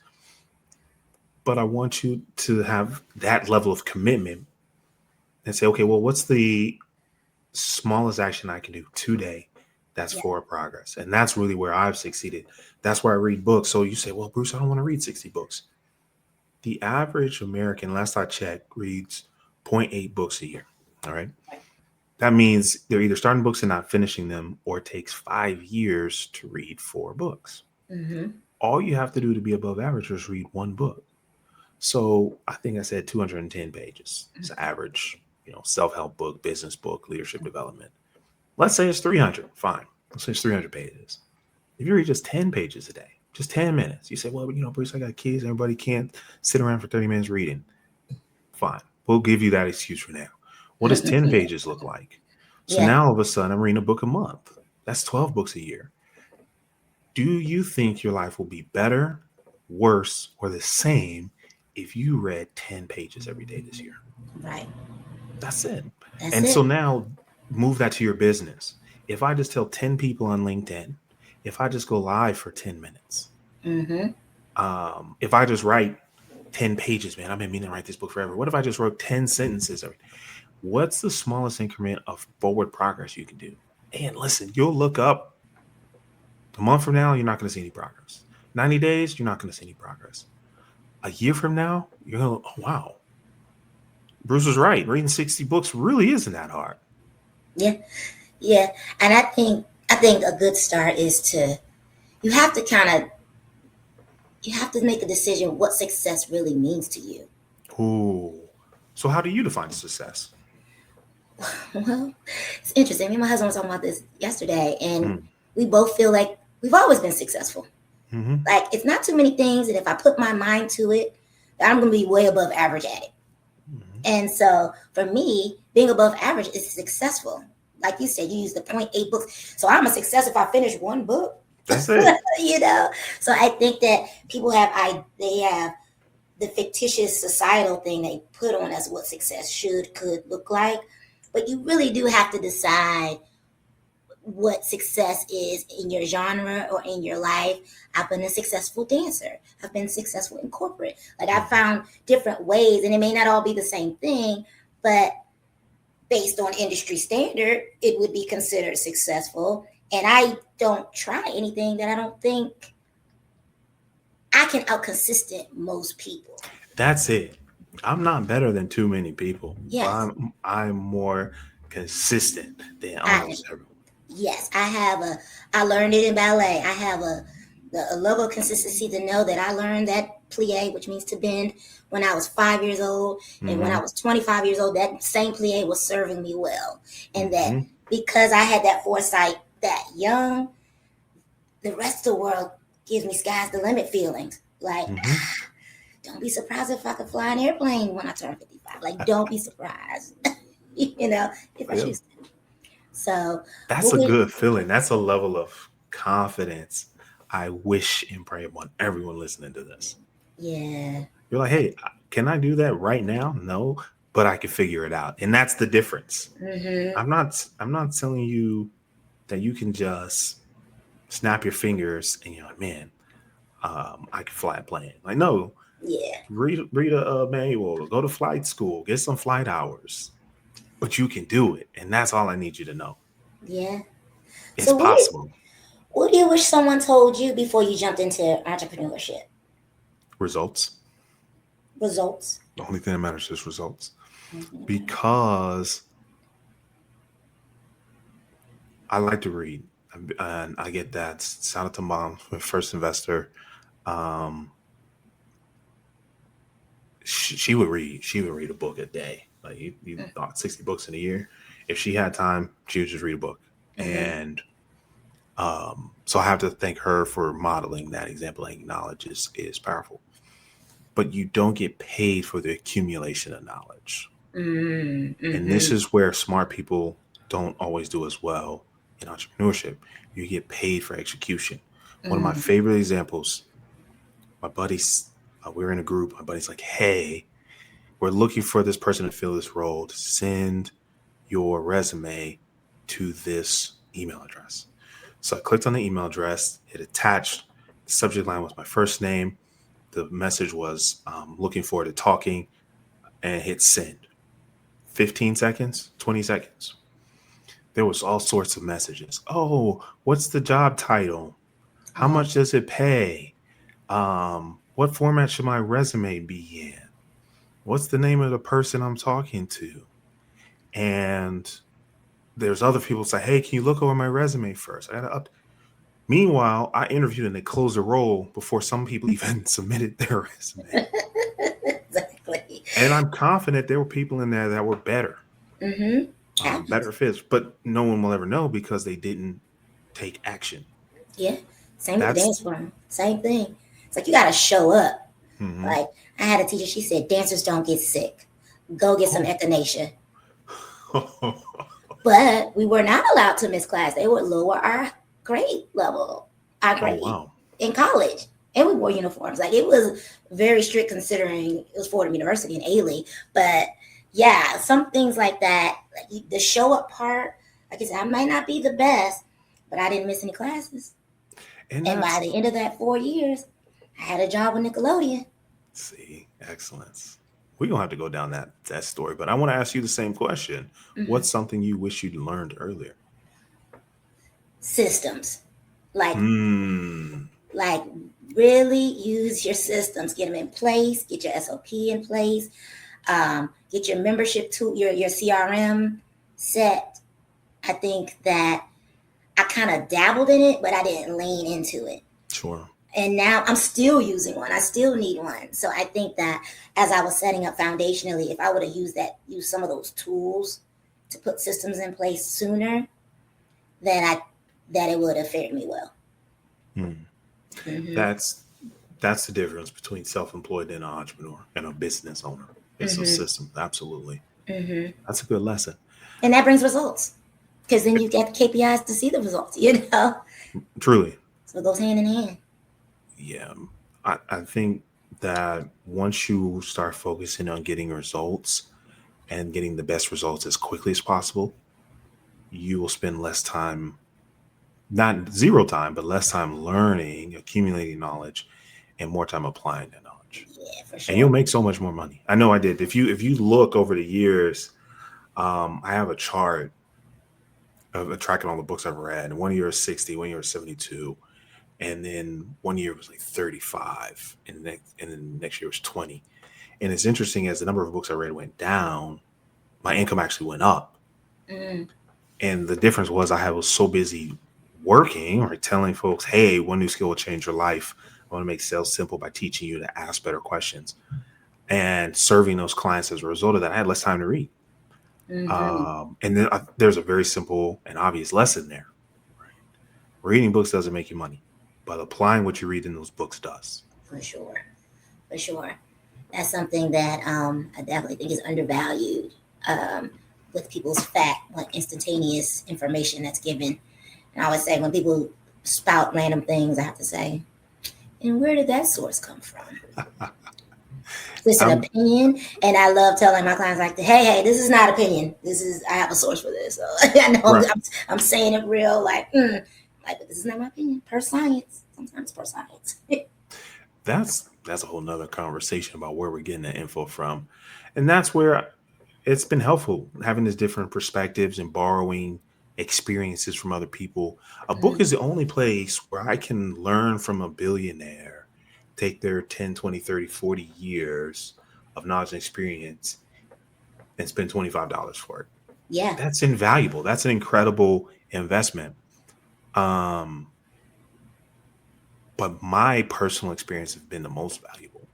But I want you to have that level of commitment and say, okay, well, what's the smallest action I can do today that's Yeah. forward progress? And that's really where I've succeeded. That's why I read books. So you say, well, Bruce, I don't want to read 60 books. The average American, last I checked, reads zero point 0.8 books a year. All right. That means they're either starting books and not finishing them, or it takes 5 years to read 4 books. Mm-hmm. All you have to do to be above average is read one book. So I think I said 210 pages. It's an average, self-help book, business book, leadership development. Let's say it's 300. Fine. Let's say it's 300 pages. If you read just 10 pages a day, just 10 minutes, you say, well, Bruce, I got kids. Everybody can't sit around for 30 minutes reading. Fine. We'll give you that excuse for now. What does 10 pages look like? So Yeah. now all of a sudden I'm reading a book a month. That's 12 books a year. Do you think your life will be better, worse, or the same if you read 10 pages every day this year? Right. That's it. That's And so it. now move that to your business. If I just tell 10 people on LinkedIn, if I just go live for 10 minutes, Mm-hmm. if I just write 10 pages, man, I've been meaning to write this book forever. What if I just wrote 10 sentences? What's the smallest increment of forward progress you can do? And listen, you'll look up a month from now, you're not going to see any progress. 90 days, you're not going to see any progress. A year from now, you're going to, oh, wow, Bruce was right. Reading 60 books really isn't that hard. Yeah. Yeah. And I think a good start is to you have to kind of you have to make a decision what success really means to you. Ooh. So how do you define success? Well, it's interesting. Me and my husband were talking about this yesterday, and Mm. we both feel like we've always been successful. Mm-hmm. Like it's not too many things that if I put my mind to it, that I'm gonna be way above average at it. Mm-hmm. And so for me, being above average is successful. Like you said, you use the 0.8 books. So I'm a success if I finish one book. That's it. So I think that people they have the fictitious societal thing they put on us what success could look like. But you really do have to decide what success is in your genre or in your life. I've been a successful dancer. I've been successful in corporate. Like I've found different ways, and it may not all be the same thing, but based on industry standard, it would be considered successful. And I don't try anything that I don't think I can out consistent most people. That's it. I'm not better than too many people, but Yes, I'm more consistent than I almost everyone. yes, I learned it in ballet. I have a level of consistency to know that I learned that plie, which means to bend, when I was 5 years old. And when Mm-hmm. I was 25 years old, that same plie was serving me well. And that Mm-hmm. because I had that foresight that young, the rest of the world gives me sky's the limit feelings. Like, Mm-hmm. don't be surprised if I could fly an airplane when I turn 55. Like, don't be surprised, if I Yeah. choose to. So, That's what a would, good feeling. That's a level of confidence I wish and pray upon everyone listening to this. yeah. You're like, hey, can I do that right now? No, but I can figure it out. And that's the difference. Mm-hmm. I'm not telling you that you can just snap your fingers and you're like, man, I can fly a plane. Like, no, Yeah. read a manual, go to flight school, get some flight hours, but you can do it. And that's all I need you to know. Yeah. It's So, possible. what do you wish someone told you before you jumped into entrepreneurship? Results. Results. The only thing that matters is results. Mm-hmm. Because I like to read. And I get that. Shout out to mom, my first investor. Um, she would read. She would read a book a day. Like you thought 60 books in a year. If she had time, she would just read a book. Mm-hmm. And so I have to thank her for modeling that example. Like knowledge is powerful, but you don't get paid for the accumulation of knowledge. And this Mm-hmm. is where smart people don't always do as well in entrepreneurship. You get paid for execution. One of my Mm-hmm. favorite examples, my buddy We were in a group. My buddy's like, hey, we're looking for this person to fill this role. To send your resume to this email address. So I clicked on the email address, hit attach. The subject line was my first name. The message was looking forward to talking, and hit send. 15 seconds, 20 seconds. There was all sorts of messages. Oh, what's the job title? How Mm-hmm. much does it pay? What format should my resume be in? What's the name of the person I'm talking to? And there's other people say, hey, can you look over my resume first? I gotta up. Meanwhile, I interviewed and they closed the role before some people even submitted their resume. Exactly. And I'm confident there were people in there that were better, Mm-hmm. better fits, but no one will ever know because they didn't take action. Yeah. Same with the dance That's form. Same thing. It's like you got to show up. mhm. Like I had a teacher. She said, "Dancers don't get sick. Go get some Oh. echinacea." But we were not allowed to miss class. They would lower our grade level, our Oh grade wow. in college. And we wore uniforms. Like it was very strict considering it was Fordham University in Ailey. But yeah, some things like that, like the show up part, like I said, I might not be the best, but I didn't miss any classes. And And by that's the end of that 4 years, I had a job with Nickelodeon. see, excellence. We're gonna have to go down that story, but I want to ask you the same question. Mhm. What's something you wish you'd learned earlier? Systems. Like Hmm. like really use your systems, get them in place, get your SOP in place, get your membership to your CRM set. I think that I kind of dabbled in it, but I didn't lean into it. Sure. And now I'm still using one. I still need one. So I think that as I was setting up foundationally, if I would have used some of those tools to put systems in place sooner, then that it would have fared me well. Hmm. Mm-hmm. That's that's the difference between self-employed and an entrepreneur and a business owner. It's a Mm-hmm. system. Absolutely. Mm-hmm. That's a good lesson. And that brings results because then you get KPIs to see the results. Truly. So it goes hand in hand. Yeah. I think that once you start focusing on getting results and getting the best results as quickly as possible, you will spend less time, not zero time, but less time learning, accumulating knowledge, and more time applying that knowledge. Yeah, for And you'll sure. make so much more money. I know I did. If you look over the years, I have a chart of tracking all the books I've read. And one year is 60, one year is 72, and then one year was like 35, and then next year was 20. And it's interesting, as the number of books I read went down, my income actually went up. Mm, And the difference was was so busy working or telling folks, hey, one new skill will change your life. I want to make sales simple by teaching you to ask better questions and serving those clients. As a result of that, I had less time to read. mm-hmm, And then there's a very simple and obvious lesson there. Reading books doesn't make you money, but applying what you read in those books does. for sure. For sure. That's something that I definitely think is undervalued um, with people's fact, like instantaneous information that's given. And I always say when people spout random things, I have to say, and where did that source come from? It's an I'm opinion, and I love telling my clients like, "Hey, this is not opinion. This is I have a source for this. So I know right. I'm saying it real, like, but this is not my opinion. Per science, sometimes per science. That's a whole nother conversation about where we're getting that info from. And that's where it's been helpful having these different perspectives and borrowing experiences from other people. A book Mhm. is the only place where I can learn from a billionaire, take their 10, 20, 30, 40 years of knowledge and experience and spend $25 for it. Yeah. That's invaluable. That's an incredible investment. Um, but my personal experience has been the most valuable.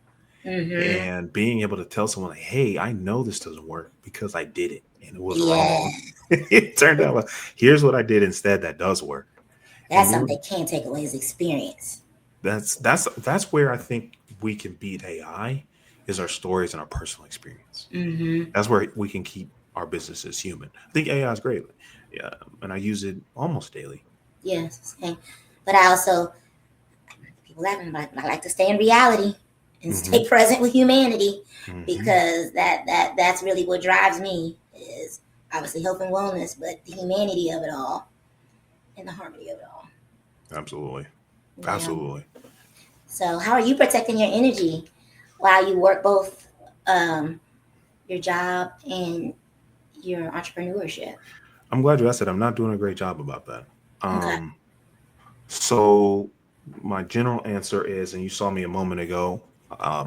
Hmm. And being able to tell someone, like, hey, I know this doesn't work because I did it and it was Yeah. wrong. It turned out, like, here's what I did instead that does work. And That's something they can't take away is experience. that's where I think we can beat AI is our stories and our personal experience. Hmm. That's where we can keep our businesses human. I think AI is great. Yeah, and I use it almost daily. Yes. Same. But I also people laughing, but I like to stay in reality. and Mm-hmm. stay present with humanity, Mm-hmm. because that's really what drives me, is obviously health and wellness, but the humanity of it all and the harmony of it all. Absolutely. Yeah. Absolutely. So how are you protecting your energy while you work both, um, your job and your entrepreneurship? I'm glad you asked that. I'm not doing a great job about that. Okay. Um, so my general answer is, and you saw me a moment ago,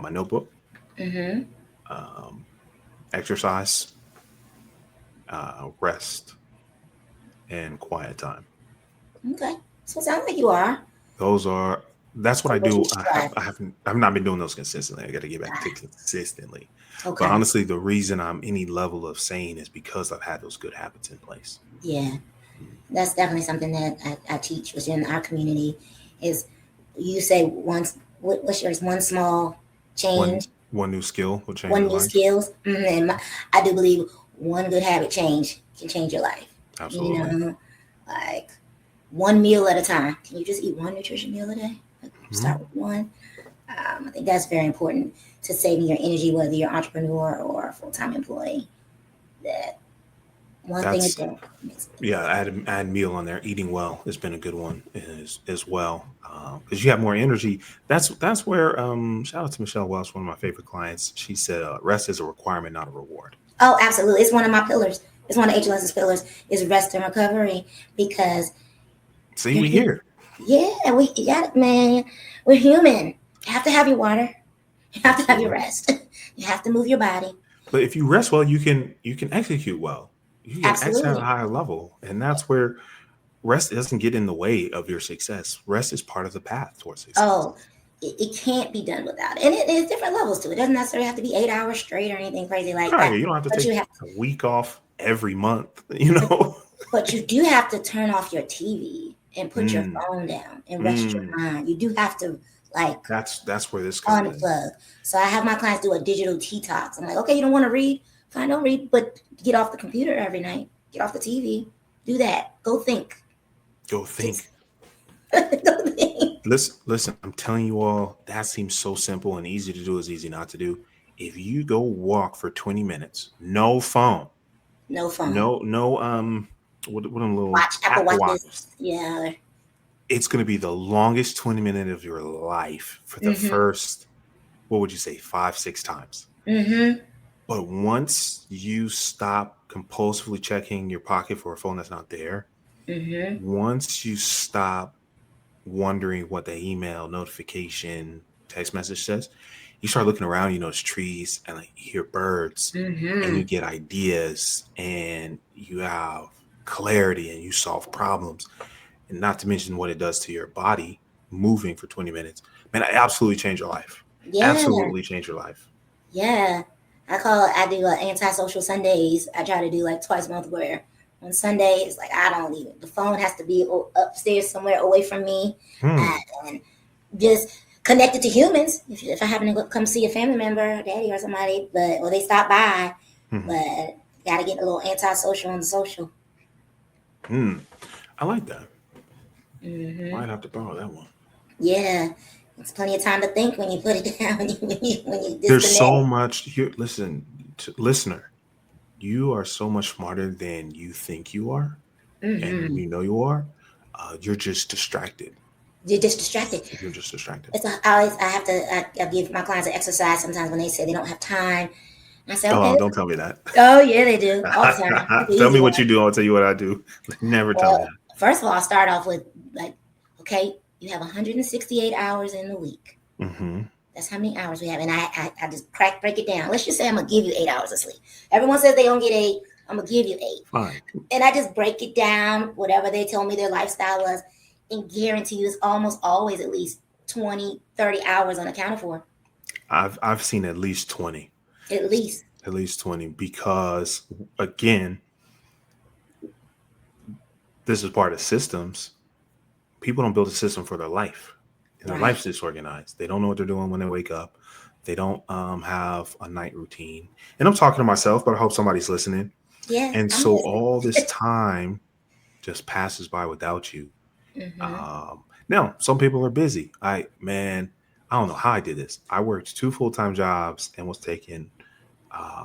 my notebook, Mm-hmm. um, exercise, rest, and quiet time. Okay. So it sounds like you are. Those are that's what So I what you do. strive. I've not been doing those consistently. I got to get back to consistently. But Okay. honestly, the reason I'm any level of sane is because I've had those good habits in place. Yeah. That's definitely something that I teach within our community. Is you say once, what's yours? One small One change, one new skill will change one your new life. skills. I do believe one good habit change can change your life. You Absolutely. know, like one meal at a time. Can you just eat one nutrition meal a day? Like, Hmm. start with one. I think that's very important to saving your energy, whether you're an entrepreneur or a full time employee. That one thing a That's day makes a yeah. difference. Add meal on there. Eating well has been a good one as well because you have more energy. That's where shout out to Michelle Welsh, one of my favorite clients. She said rest is a requirement, not a reward. Oh, absolutely. It's one of my pillars. It's one of HLS's pillars is rest and recovery, because See, you're we here. yeah, we got it, man. We're human. You have to have your water. You have to have your Absolutely. rest. You have to move your body. But if you rest well, you can execute well. You can execute at a Absolutely. higher level, and that's where rest doesn't get in the way of your success. Rest is part of the path towards success. Oh, it can't be done without it. And there's different levels to it. It doesn't necessarily have to be 8 hours straight or anything crazy like Right, that. you don't have to But take you have a week off every month. You but, know. but you do have to turn off your TV and put your mm, phone down and rest your mm. mind. You do have to, like, That's where this comes in. unplug. So I have my clients do a digital detox. I'm like, okay, you don't want to read? Fine, don't read, but get off the computer every night. Get off the TV. Do that. Go think. Go Just think. go think. Listen. I'm telling you all, that seems so simple and easy to do. Is easy not to do. If you go walk for 20 minutes, no phone, No phone. no what them little Watch Apple Apple Watches. watches. Yeah. It's going to be the longest 20 minutes of your life for the Mm-hmm. first, what would you say, 5, 6 times. Mm-hmm. But once you stop compulsively checking your pocket for a phone that's not there, Mm-hmm. once you stop wondering what the email notification text message says, you start looking around, you notice trees and like you hear birds and Mm-hmm. you get ideas and you have clarity and you solve problems. And not to mention what it does to your body moving for 20 minutes. Man, it absolutely changed your life. Yeah. Absolutely changed your life. Yeah. I do antisocial Sundays. I try to do like twice a month, where on Sundays, like, I don't even, the phone has to be upstairs somewhere away from me, Hmm. and just connected to humans. If I happen to come see a family member, daddy or somebody, or they stop by, Hmm. but gotta get a little antisocial on the social. Hmm. I like that. Hmm. Might have to borrow that one. Yeah, it's plenty of time to think when you put it down, when you There's so disconnect. much here. Listen, listener, you are so much smarter than you think you are, and Hmm. you know you are. You're just distracted. You're just distracted. You're just distracted. I have to, I give my clients an exercise sometimes when they say they don't have time. And I say, okay. Oh, don't tell me that. Oh yeah, they do all the time. It's an Tell me easy what one. you do. I'll tell you what I do. Never tell me Well, that. first of all, I'll start off with, like, okay, you have 168 hours in the week. Hmm. That's how many hours we have. And I just break it down. Let's just say I'm going to give you 8 hours of sleep. Everyone says they don't get 8. I'm going to give you 8. Fine. And I just break it down, whatever they tell me their lifestyle was, and guarantee you it's almost always at least 20, 30 hours unaccounted for. I've seen at least 20. At least. At least 20 because again, this is part of systems. People don't build a system for their life. And their Right. life's disorganized. They don't know what they're doing when they wake up. They don't have a night routine. And I'm talking to myself, but I hope somebody's listening. Yeah, And I'm so listening. all this time just passes by without you. Hmm. Now, some people are busy. I don't know how I did this. I worked 2 full-time jobs and was taking,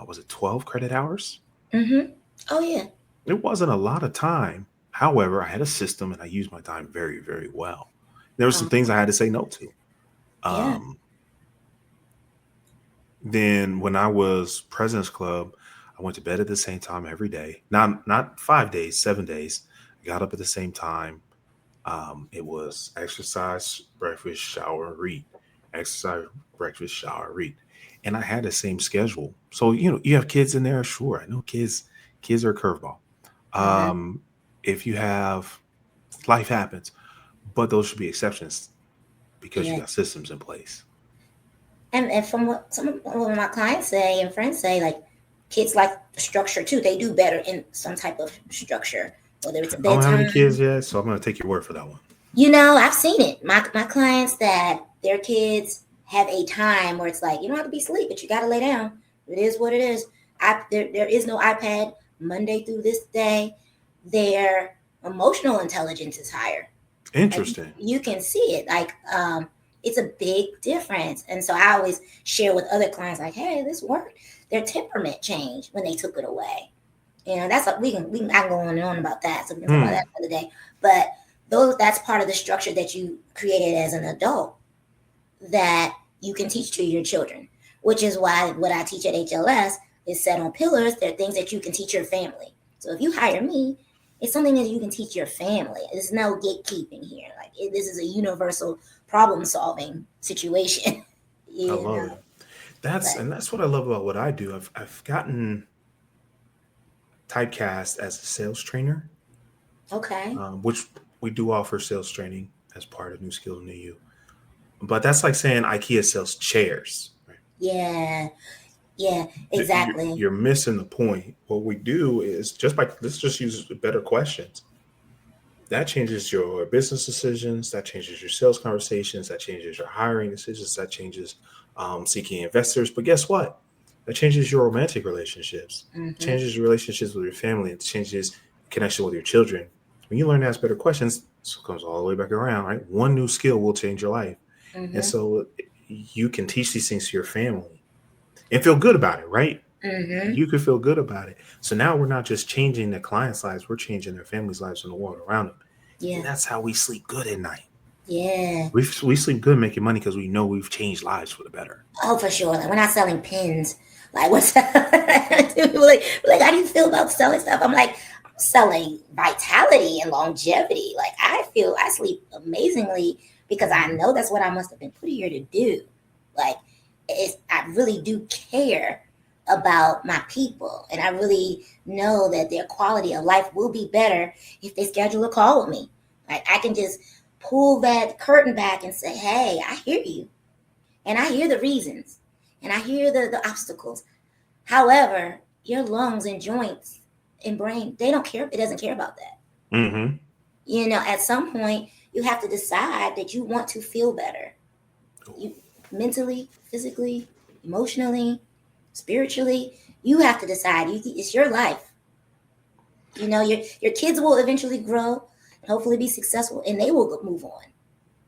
was it 12 credit hours? Mm-hmm. Oh yeah. It wasn't a lot of time. However, I had a system and I used my time very, very well. There were some things I had to say no to. Yeah. Um, then when I was President's Club, I went to bed at the same time every day. Not 5 days, 7 days. I got up at the same time. It was exercise, breakfast, shower, read. Exercise, breakfast, shower, read. And I had the same schedule. So, you have kids in there. Sure. I know kids are a curveball. Mm-hmm. Um, if you have life happens, but those should be exceptions because you Yeah. got systems in place. And from what some of my clients say and friends say, like kids like structure too. They do better in some type of structure, whether it's a I don't have any kids bedtime. yet, so I'm going to take your word for that one. I've seen it. My clients that their kids have a time where it's like you don't have to be asleep, but you got to lay down. It is what it is. There is no iPad Monday through this day. Their emotional intelligence is higher. Like Interesting. you can see it. Like it's a big difference. And so I always share with other clients like, hey, this worked. Their temperament changed when they took it away. That's like I can go on and on about that. So we can talk about Hmm. that another day. But that's part of the structure that you created as an adult that you can teach to your children, which is why what I teach at HLS is set on pillars. They're things that you can teach your family. So if you hire me, it's something that you can teach your family. There's no gatekeeping here. Like this is a universal problem solving situation. I you love know, it. That's what I love about what I do. I've gotten typecast as a sales trainer, okay. which we do offer sales training as part of New Skills New You. But that's like saying IKEA sells chairs. Right? Yeah. Yeah. You're, Exactly. you're missing the point. What we do is let's just use better questions. That changes your business decisions. That changes your sales conversations. That changes your hiring decisions. That changes seeking investors. But guess what? That changes your romantic relationships. Mm-hmm. Changes your relationships with your family. It changes connection with your children. When you learn to ask better questions, it comes all the way back around, right? One new skill will change your life. And Mm-hmm. so you can teach these things to your family and feel good about it, right? Mm-hmm. You could feel good about it. So now we're not just changing the clients' lives, we're changing their families' lives and the world around them. Yeah. And that's how we sleep good at night. Yeah. We sleep good making money because we know we've changed lives for the better. Oh, for sure. Like we're not selling pins. Like what's like how do you feel about selling stuff? I'm like, I'm selling vitality and longevity. Like I sleep amazingly because I know that's what I must have been put here to do. Like I really do care about my people and I really know that their quality of life will be better if they schedule a call with me. Like I can just pull that curtain back and say, hey, I hear you and I hear the reasons and I hear the obstacles. However, your lungs and joints and brain, they don't care. It doesn't care about that. Mm-hmm. At some point, you have to decide that you want to feel better. You mentally, physically, emotionally, spiritually, you have to decide. It's your life. Your kids will eventually grow and hopefully be successful and they will move on.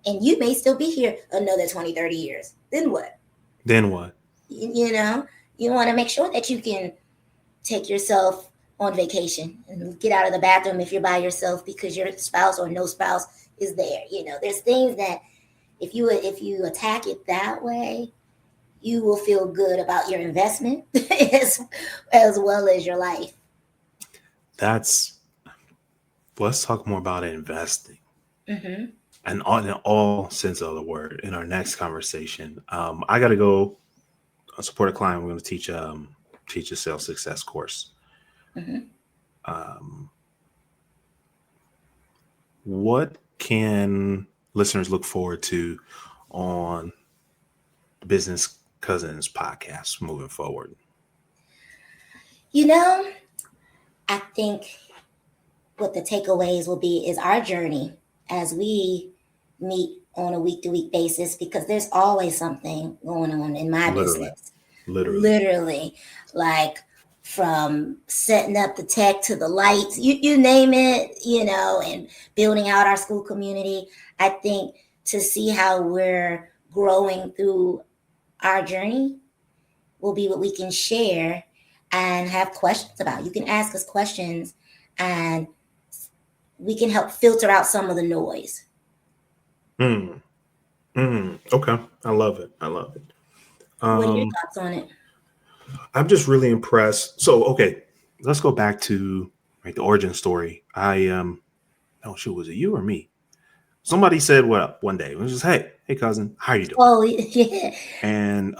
And you may still be here another 20, 30 years. Then what? Then what? You want to make sure that you can take yourself on vacation and get out of the bathroom if you're by yourself because your spouse or no spouse is there. There's things that if you attack it that way, you will feel good about your investment as well as your life. That's Let's talk more about investing Mm-hmm. and in all sense of the word in our next conversation. I got to go support a client. We're going to teach a sales success course. Mm-hmm. Um, what can listeners look forward to on Business Cousins podcast moving forward? You know, I think what the takeaways will be is our journey as we meet on a week to week basis because there's always something going on in my Literally, business. literally. Literally, like from setting up the tech to the lights, you name it, and building out our school community. I think to see how we're growing through our journey will be what we can share and have questions about. You can ask us questions and we can help filter out some of the noise. Mm, okay. I love it. I love it. What are your Um, thoughts on it? I'm just really impressed. So, okay, let's go back to the origin story. Oh shoot, was it you or me? Somebody said what up one day. It was just, hey cousin, how you doing? Oh, yeah. And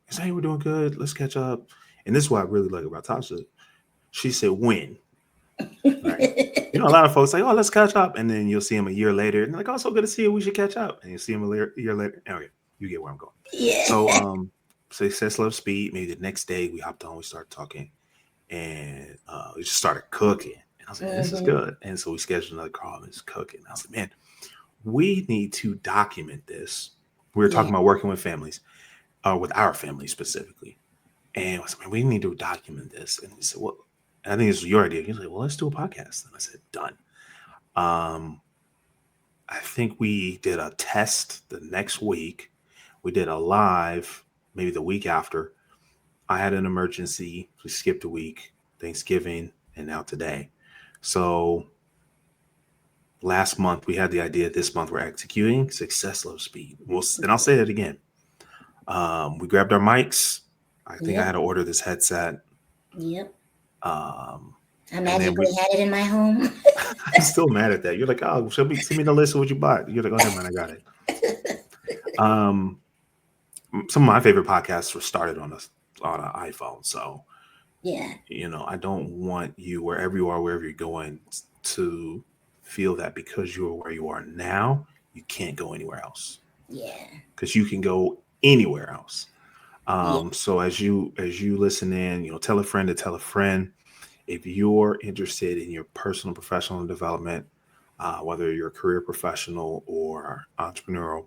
he said, hey, we're doing good. Let's catch up. And this is what I really like about Tasha. She said, when? Right. You know, a lot of folks like, oh, let's catch up. And then you'll see them a year later. And they're like, oh, so good to see you. We should catch up. And you see them year later. Okay, you get where I'm going. Yeah. So, success, love, speed. Maybe the next day we hopped on, we started talking, and we just started cooking. And I was like, this is good. And so we scheduled another call and just cooking. I was like, man, we need to document this. We were talking about working with families, with our family specifically. And I was like, man, we need to document this. And he said, well, and I think this was your idea. He was like, well, let's do a podcast. And I said, done. I think we did a test the next week. We did a live maybe the week after. I had an emergency. We skipped a week, Thanksgiving, and now today. So last month we had the idea. This month we're executing. Success, love, speed. And I'll say that again. We grabbed our mics. I think I had to order this headset. Yep. I then magically had it in my home. I'm still mad at that. You're like, oh, send me the list of what you bought. You're like, oh, never mind, I got it. Some of my favorite podcasts were started on an iPhone. So, Yeah. you know, I don't want you, wherever you are, wherever you're going, to feel that because you are where you are now, you can't go anywhere else. Yeah. Because you can go anywhere else. Yeah. So as you listen in, you know, tell a friend to tell a friend. If you're interested in your personal and professional development, whether you're a career professional or entrepreneurial,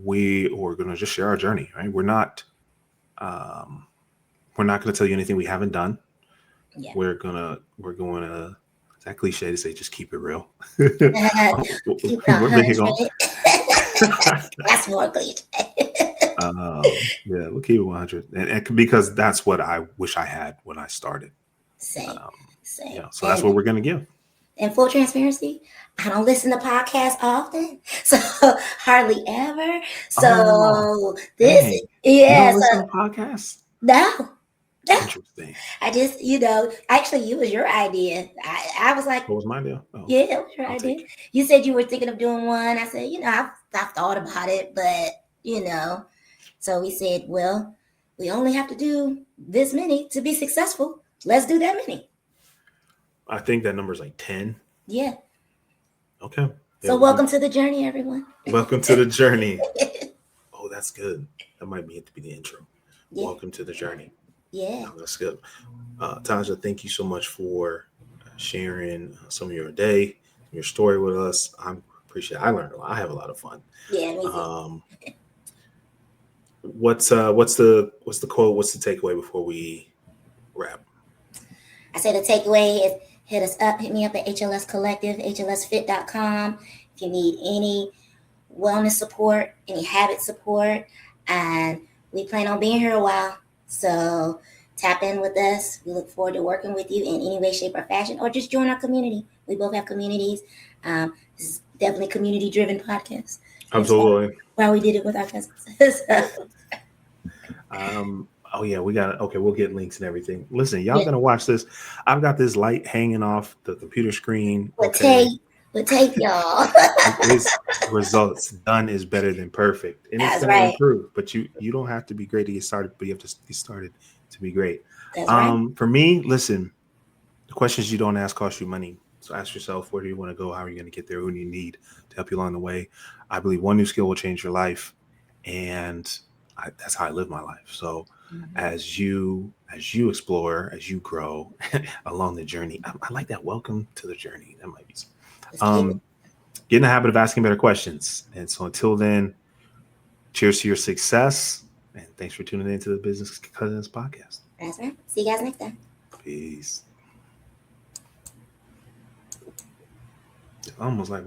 we are going to just share our journey. Right? We're not going to tell you anything we haven't done. Yeah. We're going to. It's that cliche to say, just keep it real. Keep it We're making on. 100. That's more cliche. Yeah, we'll keep it 100, and because that's what I wish I had when I started. Same. Yeah, so that's what we're going to give. In full transparency, I don't listen to podcasts often, so hardly ever. So this, you don't listen to podcasts? No. Interesting. I just, actually, it was your idea. I was like, what was my idea? Oh, yeah, it was your idea. You said you were thinking of doing one. I said, I've thought about it, but so we said, well, we only have to do this many to be successful. Let's do that many. I think that number's like 10. Yeah. Okay. So welcome to the journey, everyone. Welcome to the journey. Oh, that's good. That might be it to be the intro. Yeah. Welcome to the journey. Yeah. Oh, that's good. Tasha, thank you so much for sharing some of your day, your story with us. I appreciate it. I learned a lot. I have a lot of fun. Yeah, me too. What's the quote? What's the takeaway before we wrap? I say the takeaway is hit us up. Hit me up at HLS Collective, HLSfit.com. If you need any wellness support, any habit support, and we plan on being here a while. So tap in with us. We look forward to working with you in any way, shape, or fashion, or just join our community. We both have communities. This is definitely a community-driven podcast. Absolutely. Why we did it with our cousins. Oh yeah, we'll get links and everything. Listen, y'all gonna watch this. I've got this light hanging off the computer screen. With tape, y'all. It's results. Done is better than perfect. And it's gonna improve. But you don't have to be great to get started, but you have to be started to be great. That's right. For me, listen, the questions you don't ask cost you money. So ask yourself, where do you want to go? How are you going to get there? Who do you need to help you along the way? I believe one new skill will change your life. And that's how I live my life. So as you explore, as you grow along the journey, I like that. Welcome to the journey. That might be get in the habit of asking better questions. And so until then, cheers to your success. And thanks for tuning in to the Business Cousins podcast. That's right. See you guys next time. Peace. It's almost like we